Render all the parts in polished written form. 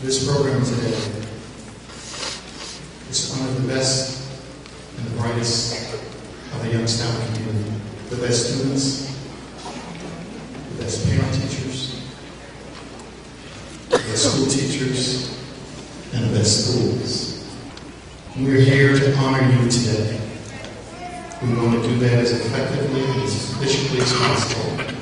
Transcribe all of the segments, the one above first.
This program today is one of the best and the brightest of the Youngstown community. The best students, the best parent teachers, the best school teachers, and the best schools. We're here to honor you today. We want to do that as effectively and as efficiently as possible.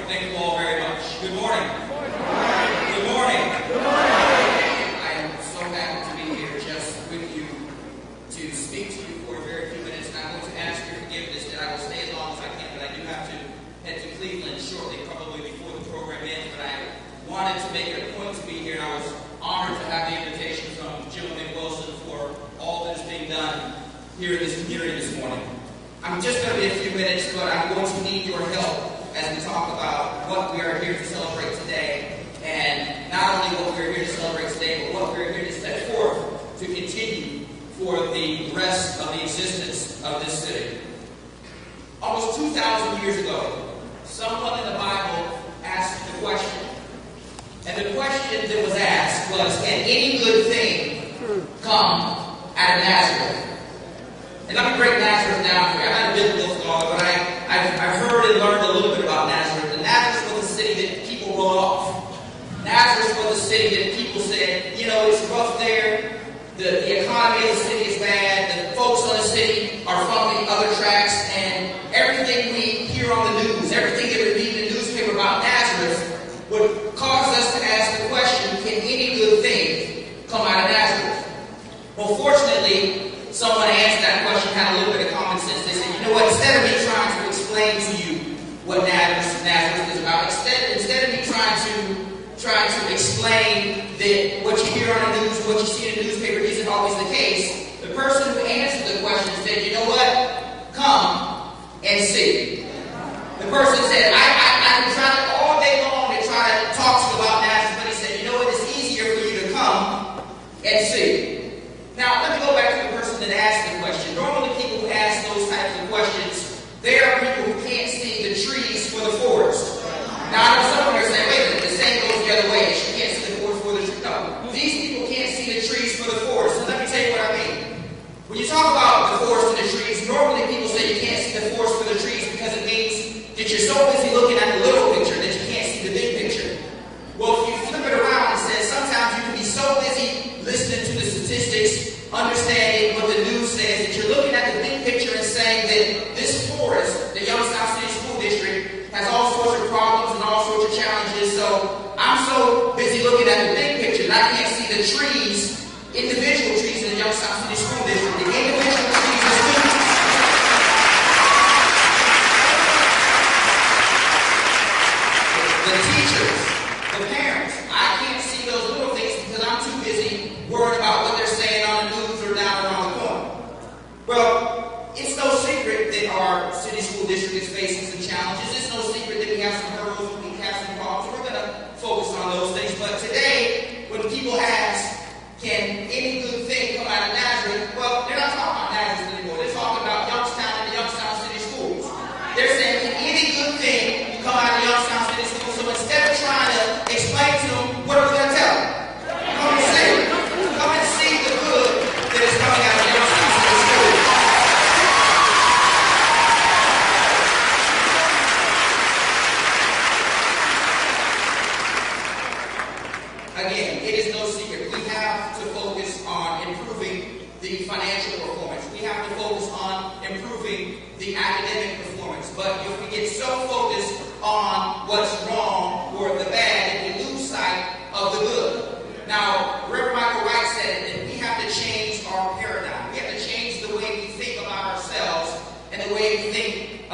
Thank you all very much. Good morning. Good morning. I am so happy to be here just with you to speak to you for a very few minutes. And I'm going to ask your forgiveness that I will stay as long as I can, but I do have to head to Cleveland shortly, probably before the program ends. But I wanted to make it a point to be here, and I was honored to have the invitation from Carole McWilson for all that is being done here in this community this morning. I'm just going to be a few minutes, but I'm going to need your help as we talk about what we are here to celebrate today, and not only what we're here to celebrate today, but what we're here to set forth to continue for the rest of the existence of this city. Almost 2,000 years ago, someone in the Bible asked the question, and the question that was asked was, can any good thing come out of Nazareth? And let me break Nazareth down for you. I'm not a biblical scholar, but I've heard and learned a little bit about Nazareth. And Nazareth was a city that people wrote off. Nazareth was a city that people said, you know, it's rough there. The economy of the city is bad. The folks on the city are from the other tracks. And everything we hear on the news, everything that we read in the newspaper about Nazareth would cause us to ask the question, can any good thing come out of Nazareth? Well, fortunately, someone answered that question, had a little bit of common sense. They said, you know what, instead of me trying to explain to you what Nazareth is about, instead of me trying to explain that what you hear on the news, what you see in the newspaper isn't always the case, the person who answered the question said, you know what, come and see. The person said, I can try all day long to try to talk to you about Nazareth, but he said, you know what, it's easier for you to come and see. Now, let me go back to the person that asked the question. Normally, people who ask those types of questions, they are people who can't see the trees for the forest. Now, I know some of you are saying, wait a minute, the same goes the other way. You can't see the forest for the trees. No, these people can't see the trees for the forest. So let me tell you what I mean. When you talk about the forest and the trees, normally people say you can't see the forest for the trees because it means that you're so busy looking at the little picture that you can't see the big picture. Well, if you flip it around and say sometimes you can be so busy listening to the statistics, understanding what the news says, that you're looking at the big picture and saying that this forest, the Youngstown City School District, has all sorts of problems and all sorts of challenges. So I'm so busy looking at the big picture that I can't see the trees, individual trees in the Youngstown City School District, the individual trees of students. The teachers, the parents, I can't see those little things because I'm too busy worrying about what they're saying on the news or down around the corner. Well, it's no secret that our city school district is facing some challenges. It's no secret that we have some hurdles, we have some problems. We're going to focus on those things. But today, when people ask, can any good thing come out of Nazareth? Well, they're not talking about Nazareth anymore. They're talking about Youngstown and the Youngstown City Schools. They're saying, can any good thing come out of the Youngstown City Schools? So instead of trying to explain to them, what are we going to tell them? Come and see. Come and see the good that is coming out of the Youngstown City Schools. Again, it is no secret. We have to focus on improving the financial performance. We have to focus on improving the academic performance. But if we get so focused on what's wrong or the bad, we lose sight of the good. Now, Reverend Michael Wright said that we have to change our paradigm. We have to change the way we think about ourselves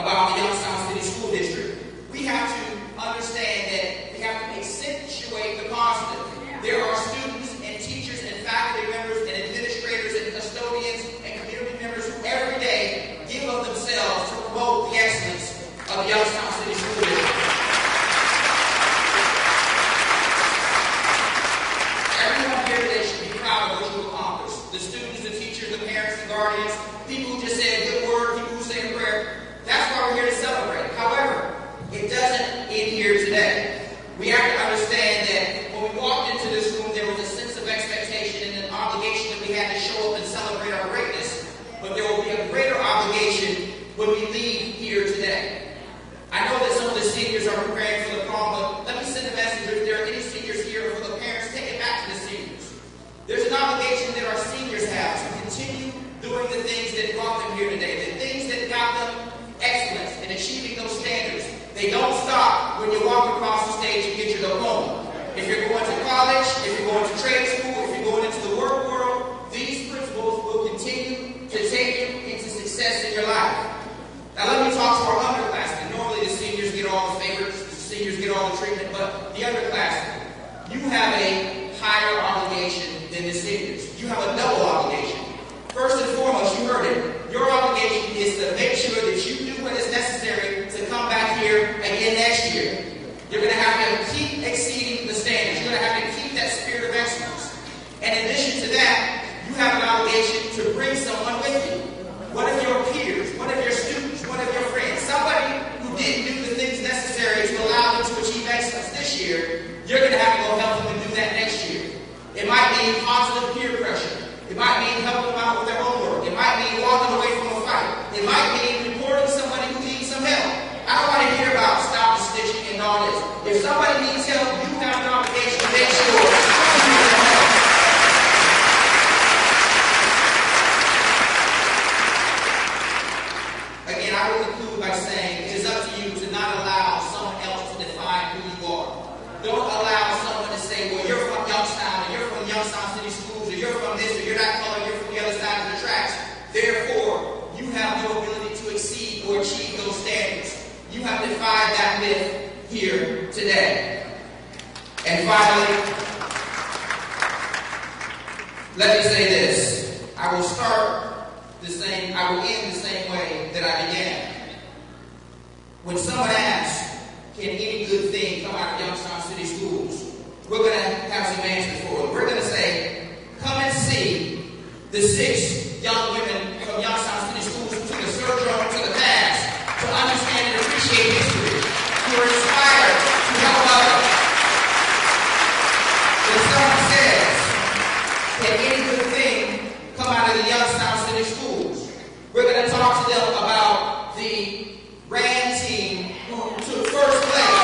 about the Youngstown City School District. We have to understand that we have to accentuate the positive. There are students and teachers and faculty members and administrators and custodians and community members who every day give of themselves to promote the excellence of the Youngstown City School District. Everyone here today should be proud of what you accomplished. The students, the teachers, the parents, the guardians, people who just say a good word, people who say a prayer. That's why we're here to celebrate. However, it doesn't end here today. We have to understand that when we walked into this room, there was a sense of expectation and an obligation that we had to show up and celebrate our greatness. But there will be a greater obligation when we leave here today. I know that some of the seniors are preparing for the prom, but let me send a message. If there are any seniors here, or for the parents, take it back to the seniors. There's an obligation that our seniors have to continue doing the things that brought them here today, the things that got them excellence in achieving those standards. They don't stop when you walk across the stage and get your diploma. If you're going to college, if you're going to trade school, if you're going into the work world, these principles will continue to take you into success in your life. Now let me talk to our underclassmen. Normally the seniors get all the favorites, the seniors get all the treatment, but the underclassmen, you have a higher obligation than the seniors. You have a double obligation. First and foremost, you heard it. Your obligation is to make sure that you do what is necessary to come back here again next year. You're going to have to keep exceeding the standards. You're going to have to keep that spirit of excellence. And in addition to that, you have an obligation to bring someone with you. One of your peers, one of your students, one of your friends, somebody who didn't do the things necessary to allow them to achieve excellence this year. You're going to have to go help them to do that next year. It might mean positive peer pressure. It might mean helping them out with their homework. It might mean walking away from a fight. It might mean reporting somebody who needs some help. I don't want to hear about stop the stitching and all this. If somebody needs help, you have an obligation to make sure you give them help. Again, I will conclude by saying it is up to you to not allow someone else to define who you are. Don't allow someone to say, well, you're from Youngstown, or you're from Youngstown City Schools, or you're from this, or you're that color, you're from the other side of the tracks. Therefore, you have no ability to exceed or achieve those standards. You have defied that myth here today. And finally, let me say this. I will end the same way that I began. When someone asks, can any good thing come out of Youngstown City Schools? We're going to have some answers for it. We're going to say, come and see the 6 young women from Youngstown City Schools who took a sojourn to the past to understand and appreciate history, who were inspired to help others. When someone says, can any good thing come out of the Youngstown City Schools? We're going to talk to them about the Rand team who took first place.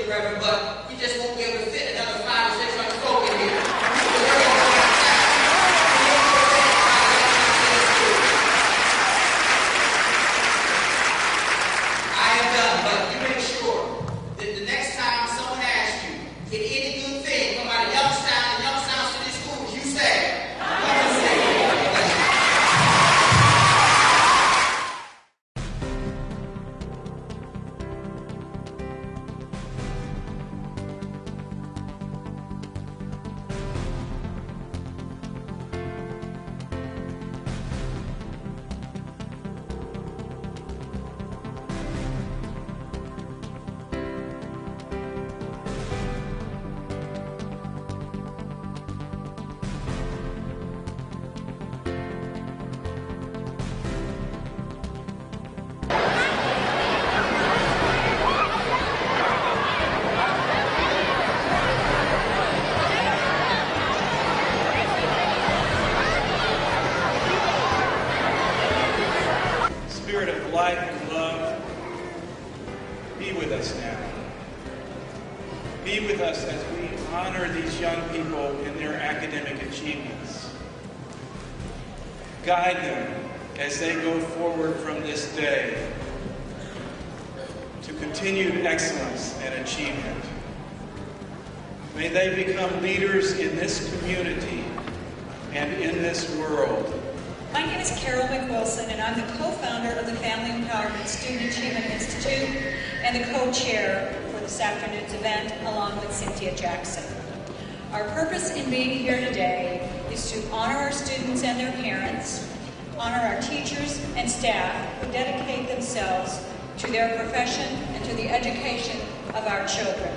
Reverend light and love, be with us now. Be with us as we honor these young people in their academic achievements. Guide them as they go forward from this day to continued excellence and achievement. May they become leaders in this community and in this world. My name is Carole McWilson, and I'm the co-founder of the Family Empowerment Student Achievement Institute and the co-chair for this afternoon's event, along with Cynthia Jackson. Our purpose in being here today is to honor our students and their parents, honor our teachers and staff who dedicate themselves to their profession and to the education of our children,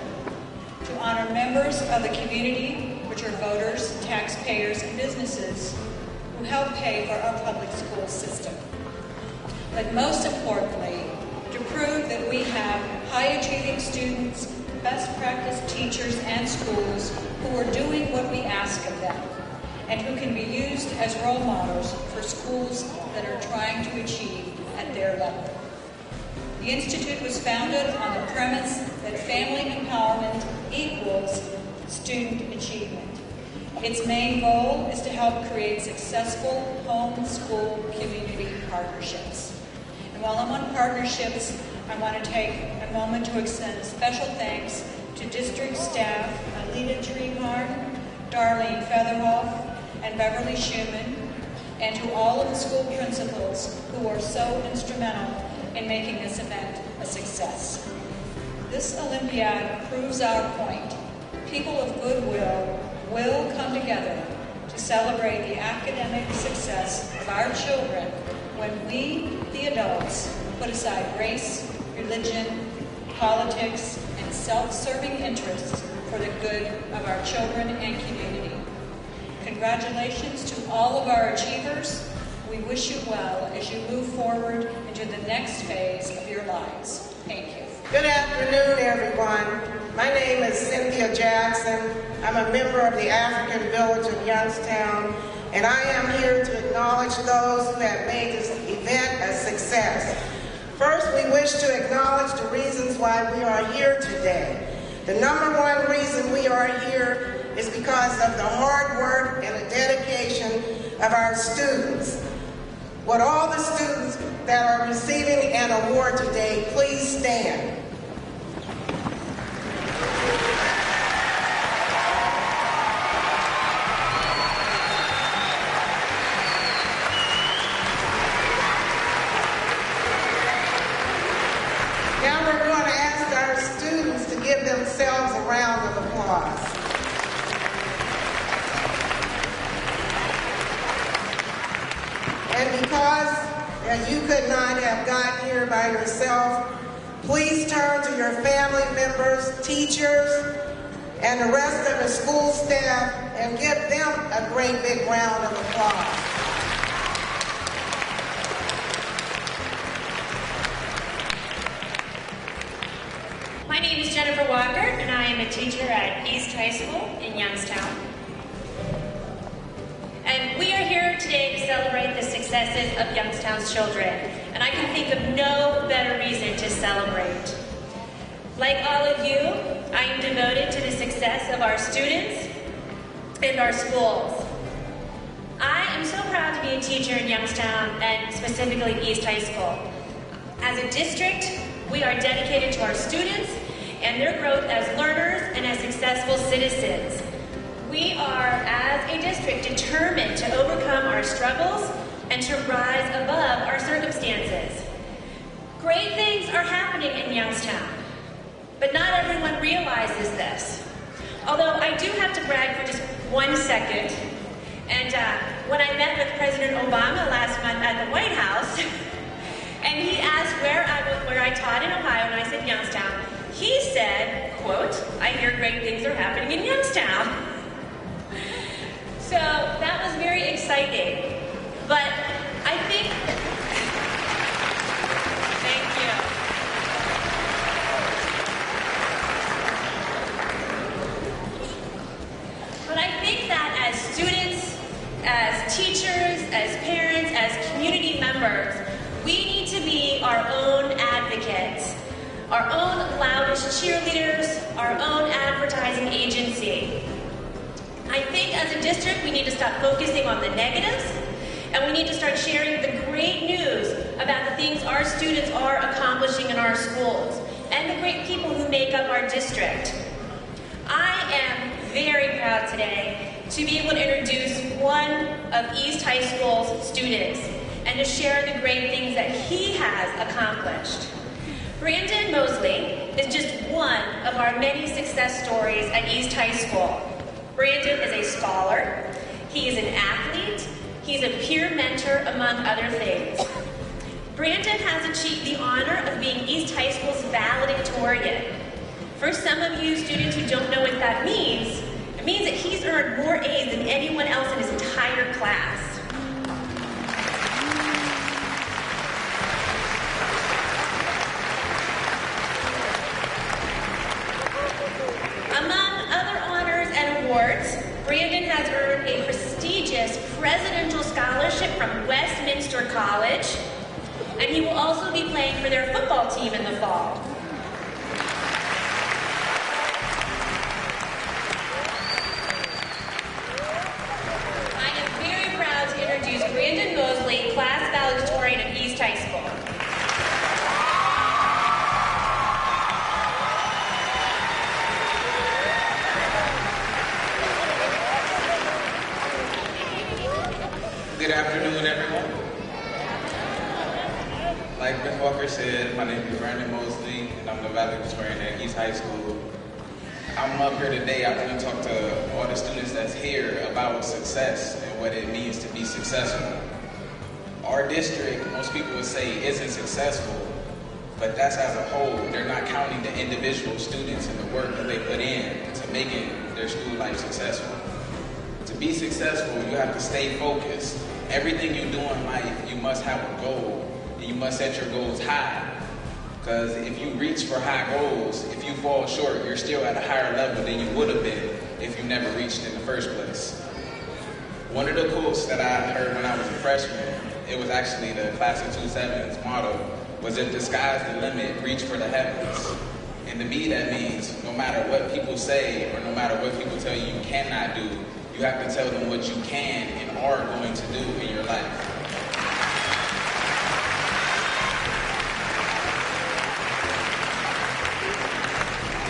to honor members of the community, which are voters, taxpayers, and businesses who help pay for our public school system. But most importantly, to prove that we have high-achieving students, best practice teachers, and schools who are doing what we ask of them, and who can be used as role models for schools that are trying to achieve at their level. The Institute was founded on the premise that family empowerment equals student achievement. Its main goal is to help create successful home-school community partnerships. And while I'm on partnerships, I want to take a moment to extend special thanks to district staff Alita Treehorn, Darlene Featherhoff, and Beverly Schumann, and to all of the school principals who are so instrumental in making this event a success. This Olympiad proves our point. People of goodwill will come together to celebrate the academic success of our children when we, the adults, put aside race, religion, politics, and self-serving interests for the good of our children and community. Congratulations to all of our achievers. We wish you well as you move forward into the next phase of your lives. Thank you. Good afternoon, everyone. My name is Cynthia Jackson. I'm a member of the African Village of Youngstown, and I am here to acknowledge those who have made this event a success. First, we wish to acknowledge the reasons why we are here today. The number one reason we are here is because of the hard work and the dedication of our students. Would all the students that are receiving an award today please stand? Now we're going to ask our students to give themselves a round of applause. And because you could not have gotten here by yourself, please turn to your family members, teachers, and the rest of the school staff and give them a great big round of applause. My name is Jennifer Walker, and I am a teacher at East High School in Youngstown. And we are here today to celebrate the successes of Youngstown's children. And I can think of no better reason to celebrate. Like all of you, I am devoted to the success of our students and our schools. I am so proud to be a teacher in Youngstown, and specifically East High School. As a district, we are dedicated to our students and their growth as learners and as successful citizens. We are, as a district, determined to overcome our struggles and to rise above our circumstances. Great things are happening in Youngstown, but not everyone realizes this. Although I do have to brag for just 1 second. And when I met with President Obama last month at the White House, and he asked where I taught in Ohio, and I said Youngstown, he said, quote, "I hear great things are happening in Youngstown." So that was very exciting. But I think, thank you. But I think that as students, as teachers, as parents, as community members, we need to be our our own loudest cheerleaders, our own advertising agency. I think as a district, we need to stop focusing on the negatives, and we need to start sharing the great news about the things our students are accomplishing in our schools, and the great people who make up our district. I am very proud today to be able to introduce one of East High School's students and to share the great things that he has accomplished. Brandon Mosley is just one of our many success stories at East High School. Brandon is a scholar, he is an athlete, he's a peer mentor, among other things. Brandon has achieved the honor of being East High School's valedictorian. For some of you students who don't know what that means, it means that he's earned more A's than anyone else in his entire class. Among other honors and awards, Brandon has earned a prestigious presidential scholarship from Westminster College, and he will also be playing for their football team in the fall. I am very proud to introduce Brandon Mosley, class valedictorian of East High School. Good afternoon, everyone. Like Ms. Walker said, my name is Brandon Mosley, and I'm the valedictorian at East High School. I'm up here today. I want to talk to all the students that's here about success and what it means to be successful. Our district, most people would say, isn't successful, but that's as a whole. They're not counting the individual students and the work that they put in to making their school life successful. To be successful, you have to stay focused. Everything you do in life, you must have a goal, and you must set your goals high. Because if you reach for high goals, if you fall short, you're still at a higher level than you would have been if you never reached in the first place. One of the quotes that I heard when I was a freshman, it was actually the class of 27's motto, was if the sky's the limit, reach for the heavens. And to me, that means no matter what people say or no matter what people tell you you cannot do, you have to tell them what you can and are going to do in your life.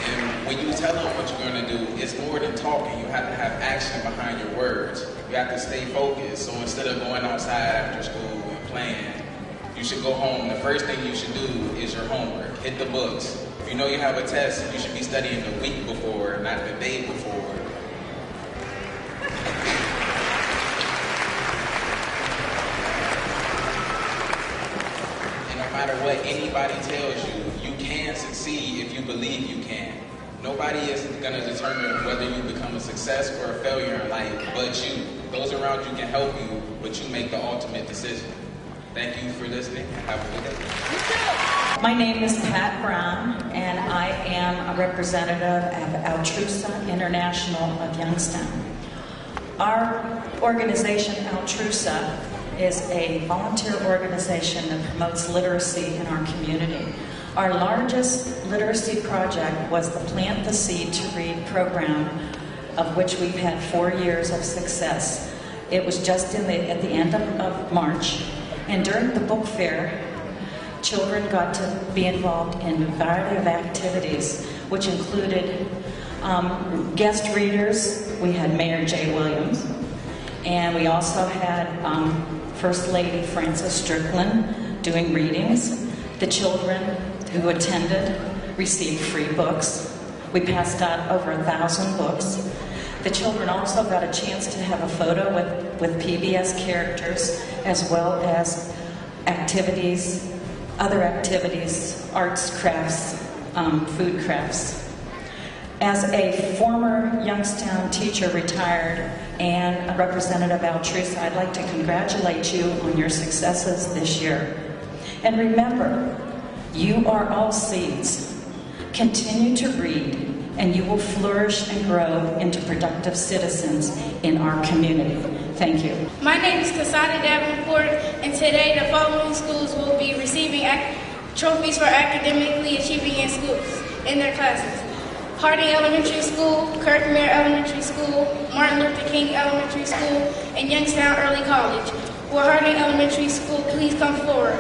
And when you tell them what you're going to do, it's more than talking. You have to have action behind your words. You have to stay focused. So instead of going outside after school and playing, you should go home. The first thing you should do is your homework. Hit the books. If you know you have a test, you should be studying the week before, not the day before. No matter what anybody tells you, you can succeed if you believe you can. Nobody is going to determine whether you become a success or a failure in life but you. Those around you can help you, but you make the ultimate decision. Thank you for listening, and have a good day. My name is Pat Brown, and I am a representative of Altrusa International of Youngstown. Our organization, Altrusa, is a volunteer organization that promotes literacy in our community. Our largest literacy project was the Plant the Seed to Read program, of which we've had 4 years of success. It was just at the end of March, and during the book fair, children got to be involved in a variety of activities, which included guest readers. We had Mayor Jay Williams, and we also had First Lady Frances Strickland doing readings. The children who attended received free books. We passed out over 1,000 books. The children also got a chance to have a photo with PBS characters, as well as activities, other activities, arts, crafts, food crafts. As a former Youngstown teacher, retired, and a representative of Altrusa, I'd like to congratulate you on your successes this year. And remember, you are all seeds. Continue to read, and you will flourish and grow into productive citizens in our community. Thank you. My name is Cassandra Davenport, and today the following schools will be receiving trophies for academically achieving in their classes. Harding Elementary School, Kirkmere Elementary School, Martin Luther King Elementary School, and Youngstown Early College. Will Harding Elementary School please come forward?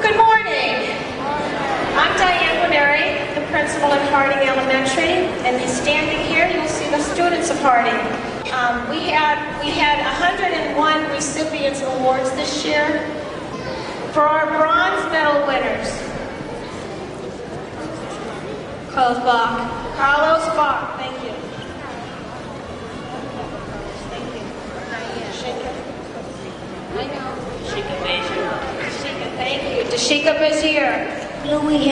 Good morning. I'm Diane Winary, the principal at Harding Elementary, and standing here you'll see the students of Harding. We had 101 recipients of awards this year. For our bronze medal winners, Carlos Bach, thank you. Thank you. Dashika Bazier. Louis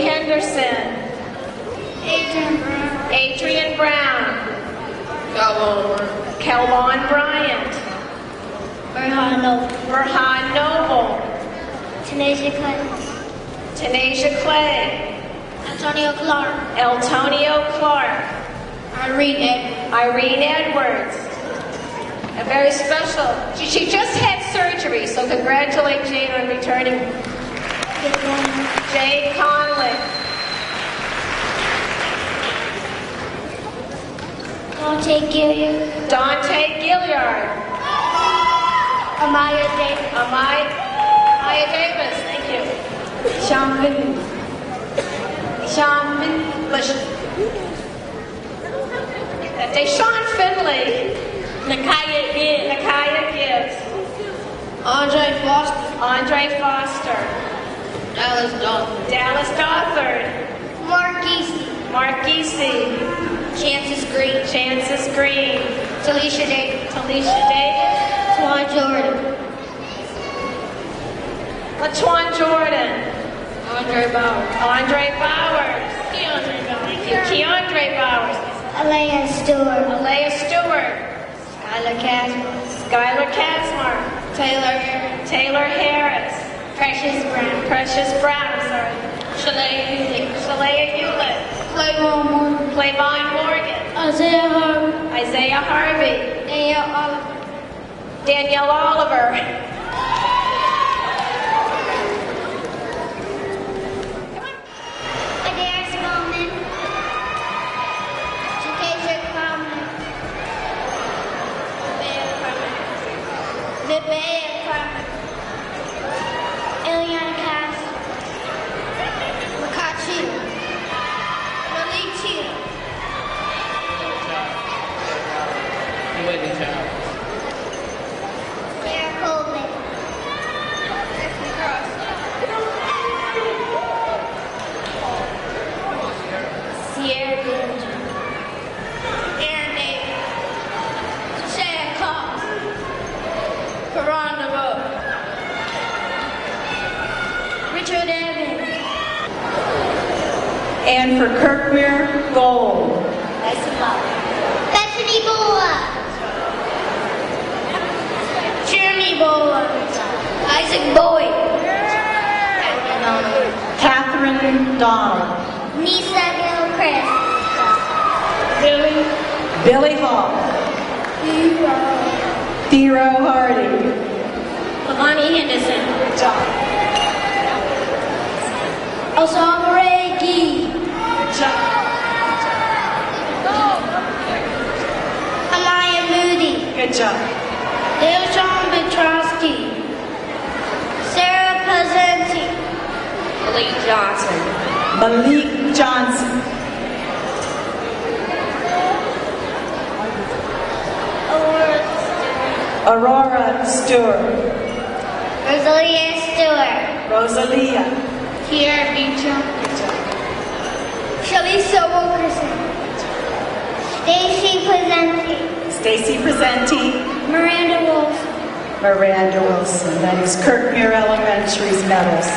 Henderson. Adrian Brown. Kelvon Bryant. Burhan Noble. Tanisha Clay. Antonio Clark. Irene Edwards. A very special. She just had surgery, so congratulate Jane on returning. Jade Conley. Dante Gilliard. Amaya Davis, thank you. Deshaun Finley. Nakaya Gibbs. Andre Foster. Dallas Dothard. Mark Geesey. Chances Green. Talisha Davis. LaTuan Jordan. Andre Bowers. Keandre Bowers. Alea Stewart. Skylar Casmar. Taylor Harris. Precious Brown. Shalea Hewlett. Clayvon Morgan. Isaiah Harvey. Danielle Oliver. Eliana Cass. Makachi. Malik Chia. Sarah Coleman. Stephanie Cross. Sierra Dillinger. Aaron Davis. Shad Cox. Karan Rowe. Richard Evans. And for Kirkmere, gold. Bethany Bola. Jeremy Bola. Isaac Boyd. Catherine Donald. Nisa Gilchrist. Billy Hall. Thero Hardy. Lavani Henderson. Osama Gee. Amaya Moody. Good job. Dilshan Petrosky. Sarah Pazenti. Malik Johnson. Aurora Stewart. Rosalia. Kiera Beecham. Shalisa Wilkerson. Stacy Presenti. Miranda Wilson. That is Kirkmere Elementary's medals.